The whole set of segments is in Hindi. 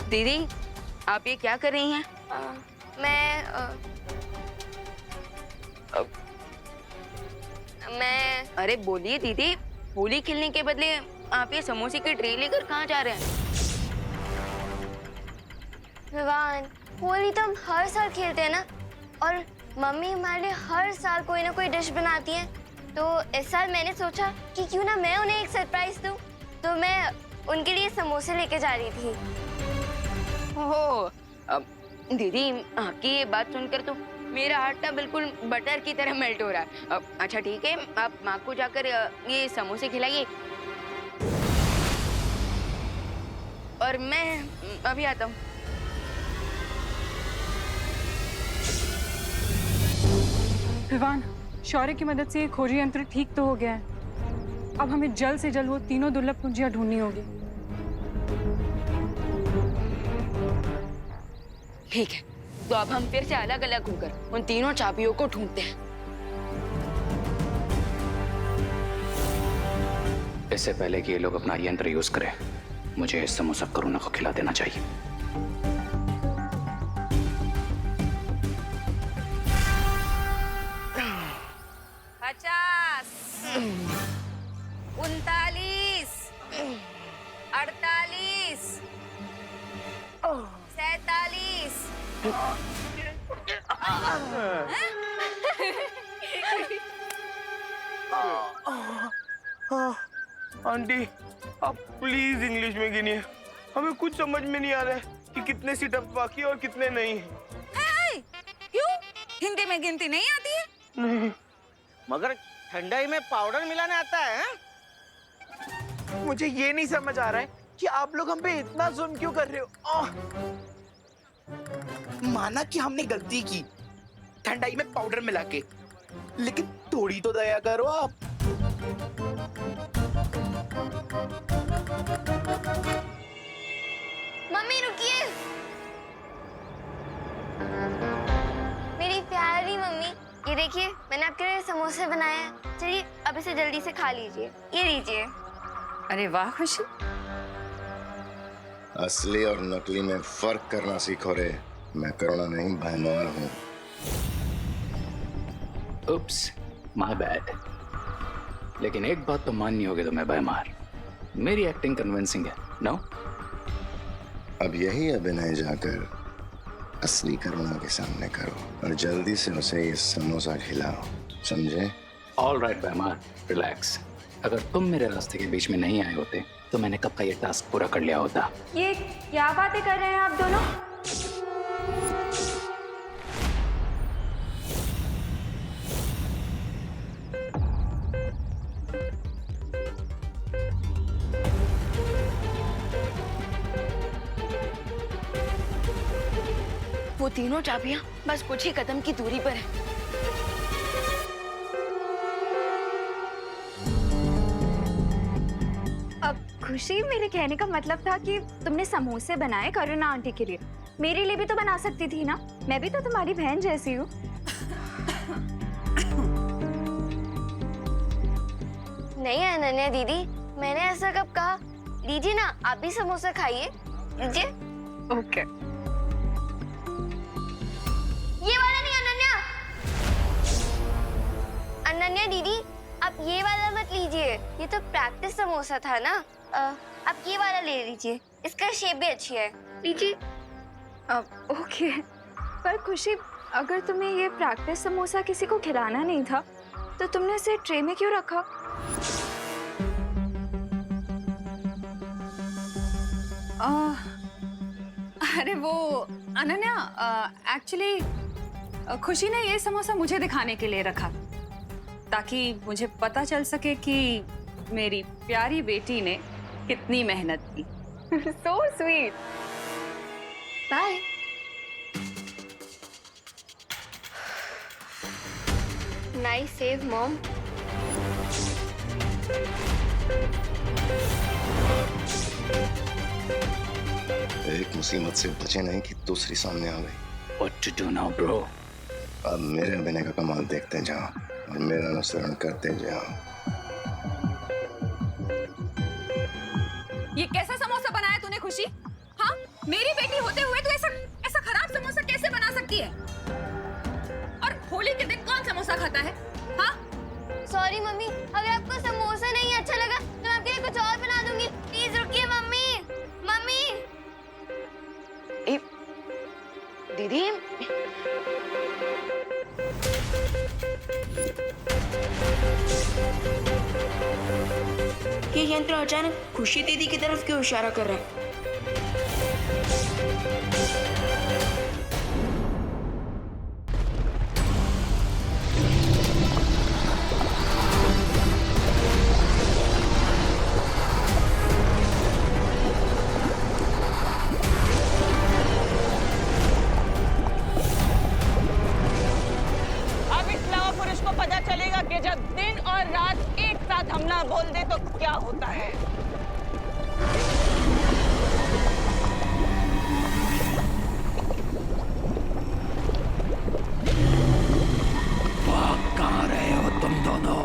दीदी, आप ये क्या कर रही हैं? मैं अरे बोलिए दीदी, होली खेलने के बदले आप ये समोसे की ट्रे लेकर कहाँ जा रहे हैं? विवान, होली तो हम हर साल खेलते हैं ना, और मम्मी हमारे लिए हर साल कोई ना कोई डिश बनाती है। तो इस साल मैंने सोचा कि क्यों ना मैं उन्हें एक सरप्राइज दूं। तो मैं उनके लिए समोसे लेके जा रही थी। ओह, दीदी आपकी ये बात सुनकर तो मेरा हार्ट ना बिल्कुल बटर की तरह मेल्ट हो रहा है। अच्छा ठीक है, आप माँ को जाकर ये समोसे खिलाइए और मैं अभी आता हूँ। विवान, शौर्य की मदद से ये खोजी यंत्र ठीक तो हो गया है। अब हमें जल्द से जल्द वो तीनों दुर्लभ कुंजियां ढूंढनी होगी। ठीक है, तो अब हम फिर से अलग अलग होकर उन तीनों चाबियों को ढूंढते हैं। इससे पहले कि ये लोग अपना यंत्र यूज करें, मुझे इस समोसा करुणा को खिला देना चाहिए। 50, 39, 48, 47। आंटी, आप प्लीज इंग्लिश में गिनिए। हमें कुछ समझ में नहीं आ रहा है कि कितने सीटअप बाकी है और कितने नहीं। क्यों? हिंदी में गिनती नहीं आती है? नहीं। मगर ठंडाई में पाउडर मिलाने आता है? मुझे ये नहीं समझ आ रहा है कि आप लोग हम पे इतना जुल्म क्यों कर रहे हो। माना कि हमने गलती की ठंडाई में पाउडर मिला के, लेकिन थोड़ी तो दया करो आप। मम्मी रुकिए। मेरी प्यारी मम्मी, ये देखिए मैंने आपके लिए समोसे बनाए हैं। चलिए अब इसे जल्दी से खा लीजिए। ये लीजिए। अरे वाह खुशी, असली और नकली में फर्क करना सीखो रे। मैं करुणा नहीं, भयमार हूँ। उप्स, माय बैड। लेकिन एक बात तो माननी होगी तुम्हें भयमार, मेरी एक्टिंग कन्विंसिंग है, नो? अब यही अभिनय जाकर असली करुणा के सामने करो और जल्दी से उसे ये समोसा खिलाओ, समझे? ऑल राइट भयमार, रिलैक्स। अगर तुम मेरे रास्ते के बीच में नहीं आए होते तो मैंने कब का ये टास्क पूरा कर लिया होता। ये क्या बातें कर रहे हैं आप दोनों? वो तीनों चाबियां बस कुछ ही कदम की दूरी पर है। अब खुशी, मेरे कहने का मतलब था कि तुमने समोसे बनाए करुणा आंटी के लिए, मेरे लिए भी तो बना सकती थी ना। मैं भी तो तुम्हारी बहन जैसी हूँ। नहीं अनन्या दीदी, मैंने ऐसा कब कहा। लीजिए ना, आप भी समोसा खाइए। लीजिए। ओके। ये वाला नहीं अनन्या। अनन्या दीदी, आप ये वाला मत लीजिए, ये तो प्रैक्टिस समोसा था ना। आप ये वाला ले लीजिए, इसका शेप भी अच्छी है। लीजिए। ओके, पर खुशी, अगर तुम्हें ये प्रैक्टिस समोसा किसी को खिलाना नहीं था तो तुमने इसे ट्रे में क्यों रखा? अरे वो अनन्या, एक्चुअली खुशी ने ये समोसा मुझे दिखाने के लिए रखा ताकि मुझे पता चल सके कि मेरी प्यारी बेटी ने कितनी मेहनत की। So sweet. Bye. Nice save mom. एक मुसीबत से बचे नहीं कि दूसरी सामने आ गई। What to do now, bro? अब मेरे अभिनय का कमाल देखते जाओ। और मेरा अनुसरण करते जाओ। ये कैसा समोसा बनाया तूने खुशी? हाँ, मेरी बेटी होते हुए तू ऐसा ऐसा खराब समोसा कैसे बना सकती है? और होली के दिन कौन समोसा खाता है? हाँ? सॉरी मम्मी, अगर आपको समोसा नहीं अच्छा लगा तो मैं आपके लिए कुछ और बना दूंगी। प्लीज रुकिए मम्मी। मम्मी ए, दीदी ये यंत्र अचानक खुशी दीदी की तरफ क्यों इशारा कर रहा है? अब इस लावा पुरुष को पता चलेगा कि जब दिन और रात एक साथ हमला बोल दे तो क्या होता है। कहाँ रहे हो तुम दोनों?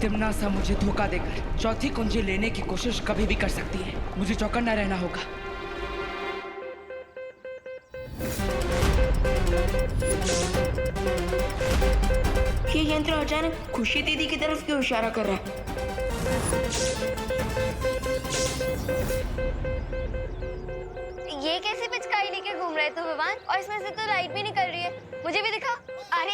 तिम्नासा मुझे धोखा देकर चौथी कुंजी लेने की कोशिश कभी भी कर सकती है। मुझे चौकन्ना रहना होगा। ये यंत्र अचानक खुशी दीदी की तरफ क्यों इशारा कर रहा है? ये कैसे पिचकारी लेके घूम रहे थे विवान? और इसमें से तो लाइट भी निकल रही है। मुझे भी दिखा। अरे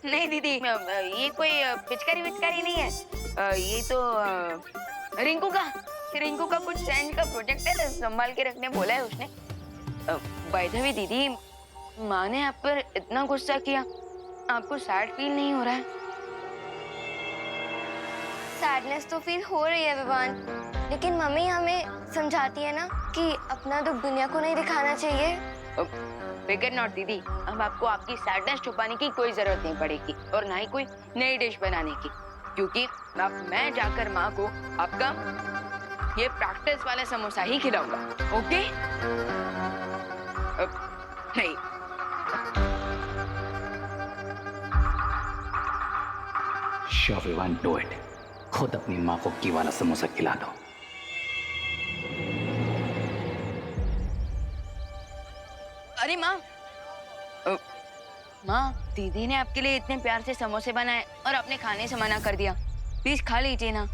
नहीं दीदी, ये कोई पिचकारी नहीं है। ये तो रिंकू का कुछ साइंस का प्रोजेक्ट है, संभाल के रखने बोला है उसने। बाय द वे दीदी, माँ ने आप पर इतना गुस्सा किया, आपको सैड फील नहीं हो रहा है? सैडनेस तो फील हो रही है विवान, लेकिन मम्मी हमें समझाती है ना कि अपना दुख दुनिया को नहीं दिखाना चाहिए। फिकर नॉट दीदी, अब आपको आपकी सैडनेस छुपाने की कोई जरूरत नहीं पड़ेगी और ना ही कोई नई डिश बनाने की, क्योंकि अब मैं जाकर माँ को आपका ये प्रैक्टिस वाला समोसा ही खिलाऊंगा। ओके? नहीं, Sure, we won't do it. खुद अपनी माँ को घी वाला समोसा खिला दो। अरे माँ, दीदी ने आपके लिए इतने प्यार से समोसे बनाए और आपने खाने से मना कर दिया। प्लीज खा लीजिए ना।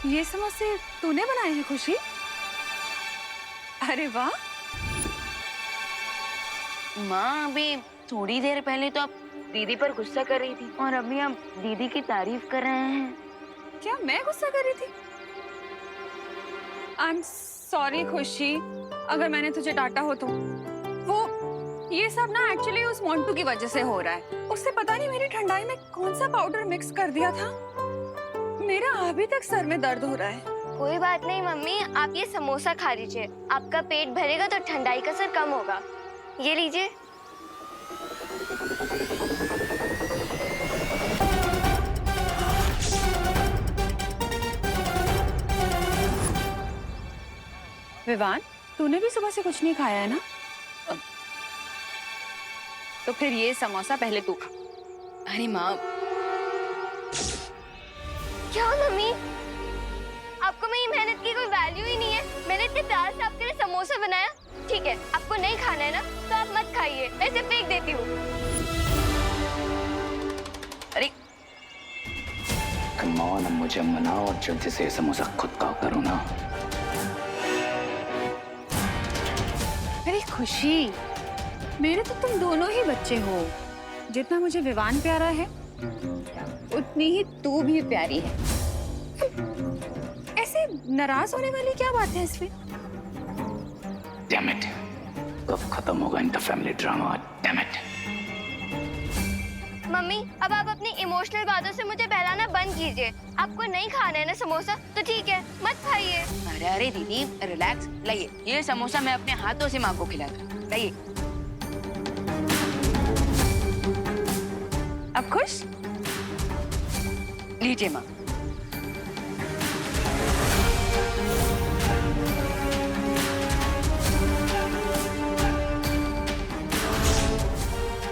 ये समोसे तूने बनाए हैं खुशी? अरे वाह। माँ, अभी थोड़ी देर पहले तो आप दीदी पर गुस्सा कर रही थी और अभी आप दीदी की तारीफ कर रहे हैं। क्या मैं गुस्सा कर रही थी? आई एम सॉरी खुशी, अगर मैंने तुझे डांटा हो तो। वो ये सब ना एक्चुअली उस मोंटू की वजह से हो रहा है। उससे पता नहीं मेरी ठंडाई में कौन सा पाउडर मिक्स कर दिया था। मेरा अभी तक सर में दर्द हो रहा है। कोई बात नहीं मम्मी, आप ये समोसा खा लीजिए, आपका पेट भरेगा तो ठंडाई का असर कम होगा। ये लीजिए। विवान, तूने भी सुबह से कुछ नहीं खाया है ना? तो फिर ये समोसा पहले तू खा। अरे माँ, क्या मम्मी, आपको मेरी मेहनत की कोई वैल्यू ही नहीं है? मैंने इतने प्यार से आपके लिए समोसा बनाया। ठीक है, आपको नहीं खाना है ना तो आप मत खाइए, मैं इसे फेंक देती हूँ। अरे कम ऑन, अब मुझे मनाओ और जल्दी से ये समोसा खुद का करो ना। अरे खुशी, मेरे तो तुम दोनों ही बच्चे हो। जितना मुझे विवान प्यारा है उतनी ही तू भी प्यारी है। ऐसे नाराज होने वाली क्या बात है इसमें? Damn it, कब खत्म होगा इनका family drama? Damn it। Mummy अब आप अपनी इमोशनल बातों से मुझे बहलाना बंद कीजिए। आपको नहीं खाना है ना समोसा तो ठीक है, मत खाइए। अरे अरे दीदी रिलैक्स, लाइए ये समोसा मैं अपने हाथों से माँ को खिलाता हूँ। लाइए। अब खुश? लीजिए माँ।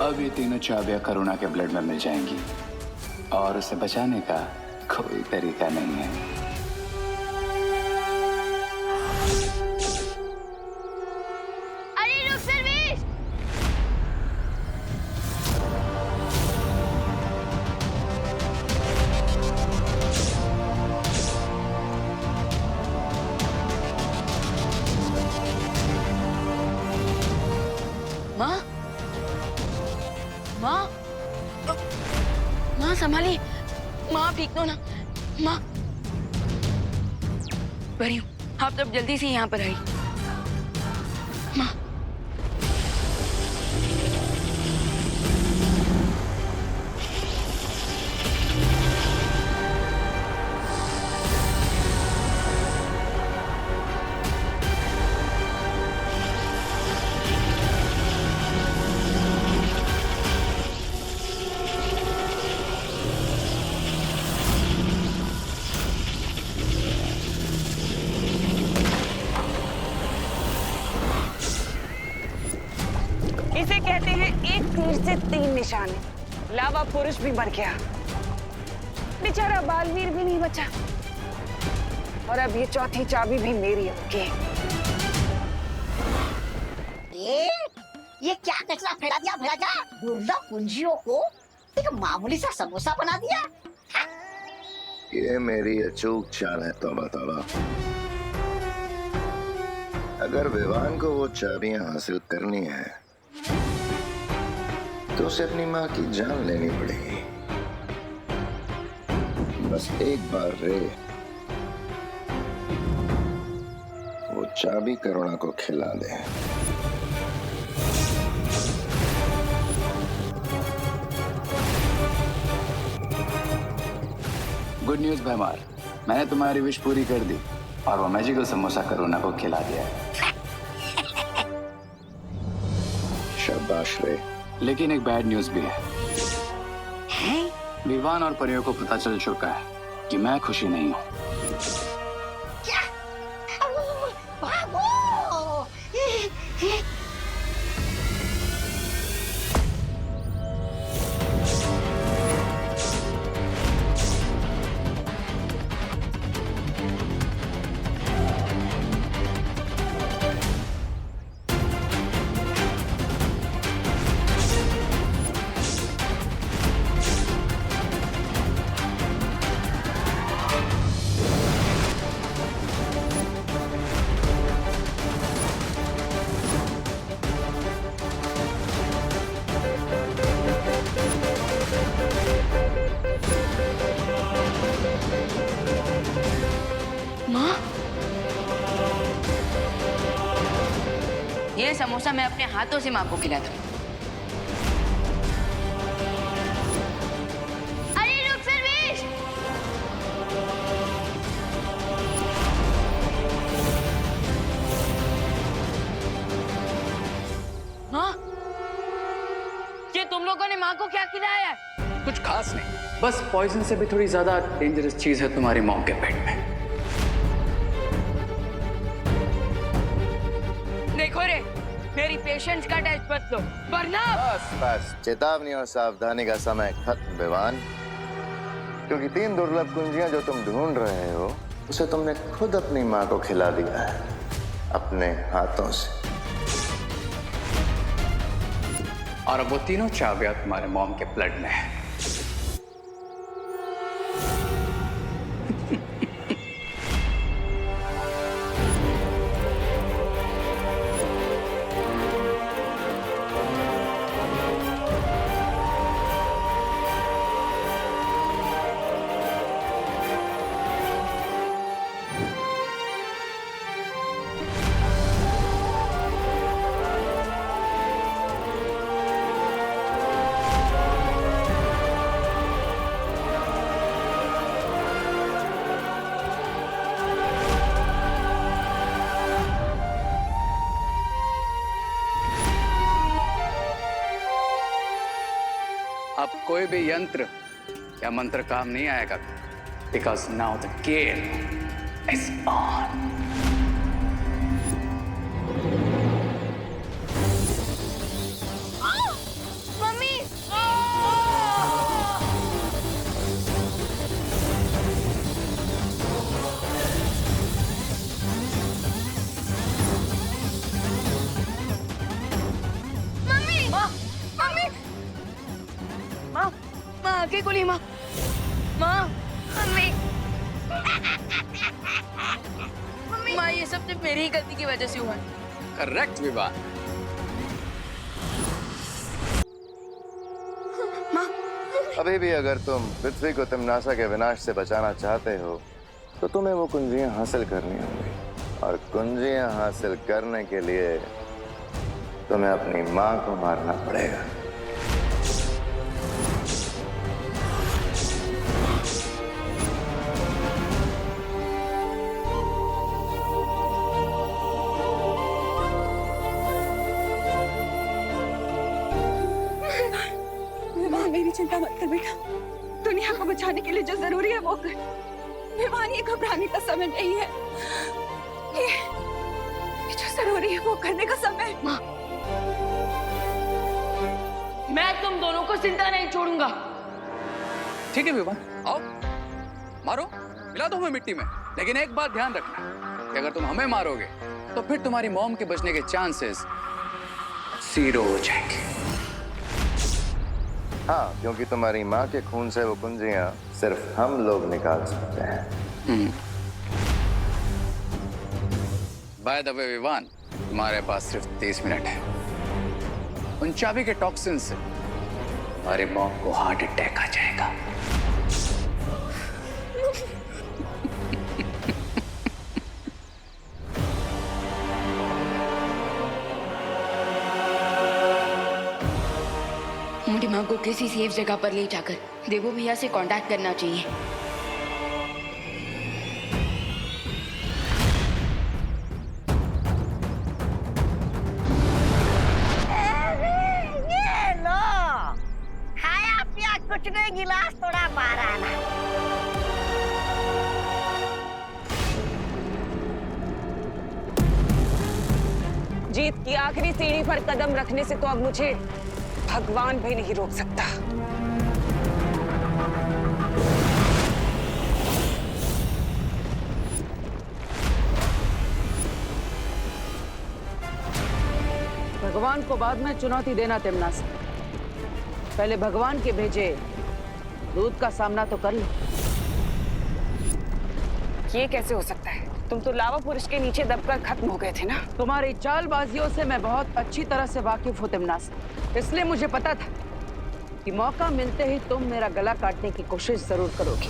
अब ये तीनों चाबियां करुणा के ब्लड में मिल जाएंगी और उसे बचाने का कोई तरीका नहीं है। अरे रुक सर्वेश! माँ, माँ, माँ संभालिए। माँ ठीक तो ना? माँ बरी हूँ, आप तब जल्दी से यहाँ पर आई। माँ इसे कहते हैं एक तीर से तीन निशाने। लावा पुरुष भी मर गया, बेचारा बालवीर भी नहीं बचा, और अब ये चौथी चाबी भी मेरी होगी। ये क्या कचरा फैला दिया भैया? दुर्लभ कुंजियों को एक मामूली सा समोसा बना दिया। ये मेरी अचूक चाल है। तौबा तौबा। अगर विवान को वो चाबियां हासिल करनी है तो उसे अपनी माँ की जान लेनी पड़ेगी। बस एक बार रे वो चाबी करुणा को खिला दे। गुड न्यूज भैमार, मैंने तुम्हारी विश पूरी कर दी और वो मैजिकल समोसा करुणा को खिला दिया है। शाबाश रे। लेकिन एक बैड न्यूज भी है। विवान और परियों को पता चल चुका है कि मैं खुशी नहीं हूँ। क्या? बाबू! ये समोसा मैं अपने हाथों से माँ को खिलाता हूँ। अरे रुक सर्वेश! माँ, ये तुम लोगों ने माँ को क्या खिलाया? कुछ खास नहीं, बस पॉइजन से भी थोड़ी ज्यादा डेंजरस चीज है तुम्हारी मॉम के पेट में। देखो रे, मेरी पेशेंस का टेस्ट मत लो वरना। बस बस, चेतावनी और सावधानी का समय खत्म विवान, क्योंकि 3 दुर्लभ कुंजियां जो तुम ढूंढ रहे हो उसे तुमने खुद अपनी माँ को खिला दिया है अपने हाथों से। और अब वो तीनों चाबियां तुम्हारे मॉम के ब्लड में है। कोई भी यंत्र या मंत्र काम नहीं आएगा, because now the game is on. Mummy mummy mummy माँ आके खोली माँ, माँ मम्मी माँ ये सब सिर्फ मेरी ही गलती की वजह से हुआ है। करेक्ट विवान। अभी भी अगर तुम पृथ्वी को तिम्नासा के विनाश से बचाना चाहते हो तो तुम्हें वो कुंजियां हासिल करनी होंगी, और कुंजियां हासिल करने के लिए तुम्हें अपनी माँ को मारना पड़ेगा। विवान, मेरी चिंता मत कर बेटा, दुनिया को बचाने के लिए जो जरूरी है वो कर। विवान, ये घबराने का समय नहीं है, ये जो जरूरी है वो करने का समय है। माँ मैं तुम दोनों को जिंदा नहीं छोड़ूंगा। ठीक है विवान, आओ मारो, मिला दो हमें मिट्टी में, लेकिन एक बात ध्यान रखना कि अगर तुम हमें मारोगे तो फिर तुम्हारी मॉम के बचने के चांसेस 0 हो जाएंगे। हाँ, क्योंकि तुम्हारी माँ के खून से वो कुंजियां सिर्फ हम लोग निकाल सकते हैं। बाय द वे विवान, तुम्हारे पास सिर्फ 30 मिनट है। उन चाबी के टॉक्सिन से हमारे मॉम को हार्ट अटैक आ जाएगा। मेरी माँ को किसी सेफ जगह पर ले जाकर देवो भैया से कांटेक्ट करना चाहिए। ये लो, खाया पिया कुछ नहीं, गिलास थोड़ा बाहर आना। जीत की आखिरी सीढ़ी पर कदम रखने से तो अब मुझे भगवान भी नहीं रोक सकता। भगवान को बाद में चुनौती देना तिम्नासा, पहले भगवान के भेजे दूध का सामना तो कर लो। ये कैसे हो सकता है? तुम तो लावा पुरुष के नीचे दबकर खत्म हो गए थे ना। तुम्हारी चालबाजियों से मैं बहुत अच्छी तरह से वाकिफ हूँ तिम्नासा, इसलिए मुझे पता था कि मौका मिलते ही तुम मेरा गला काटने की कोशिश जरूर करोगी।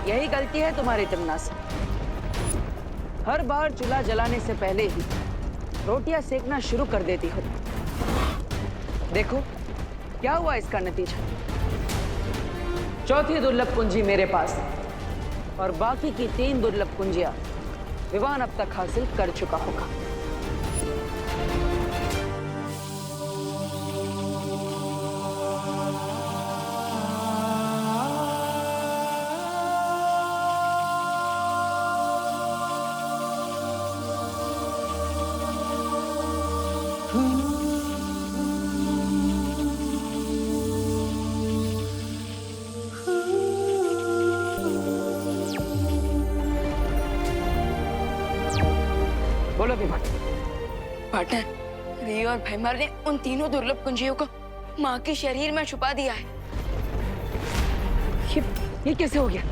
यही गलती है तुम्हारी तिम्नासा, हर बार चूल्हा जलाने से पहले ही रोटियां सेकना शुरू कर देती हो। देखो क्या हुआ इसका नतीजा। चौथी दुर्लभ कुंजी मेरे पास और बाकी की 3 दुर्लभ कुंजियां विवान अब तक हासिल कर चुका होगा। बोलो विवान। पार्टनर, री और भैमार ने उन तीनों दुर्लभ कुंजियों को माँ के शरीर में छुपा दिया है। ये कैसे हो गया?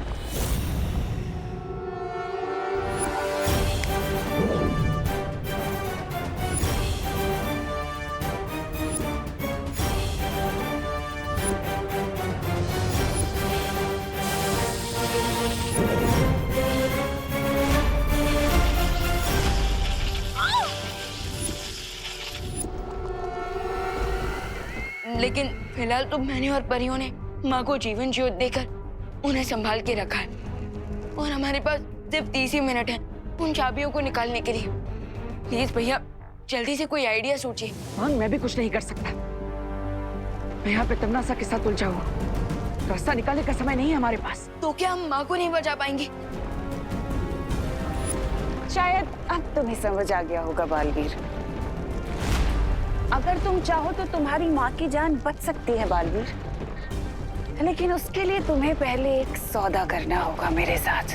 फिलहाल तो मैंने और परियों ने माँ को जीवन ज्योत देकर उन्हें संभाल के रखा है और हमारे पास सिर्फ 30 ही मिनट है उन चाबियों को निकालने के लिए। प्लीज भैया जल्दी से कोई आइडिया सोचिए। मैं भी कुछ नहीं कर सकता। मैं यहाँ पे तमन्ना के साथ उलझा हुआ, रास्ता निकालने का समय नहीं है हमारे पास। तो क्या हम माँ को नहीं बचा पाएंगे? शायद अब तुम्हें समझ आ गया होगा बालवीर। अगर तुम चाहो तो तुम्हारी माँ की जान बच सकती है बालवीर, लेकिन उसके लिए तुम्हें पहले एक सौदा करना होगा मेरे साथ।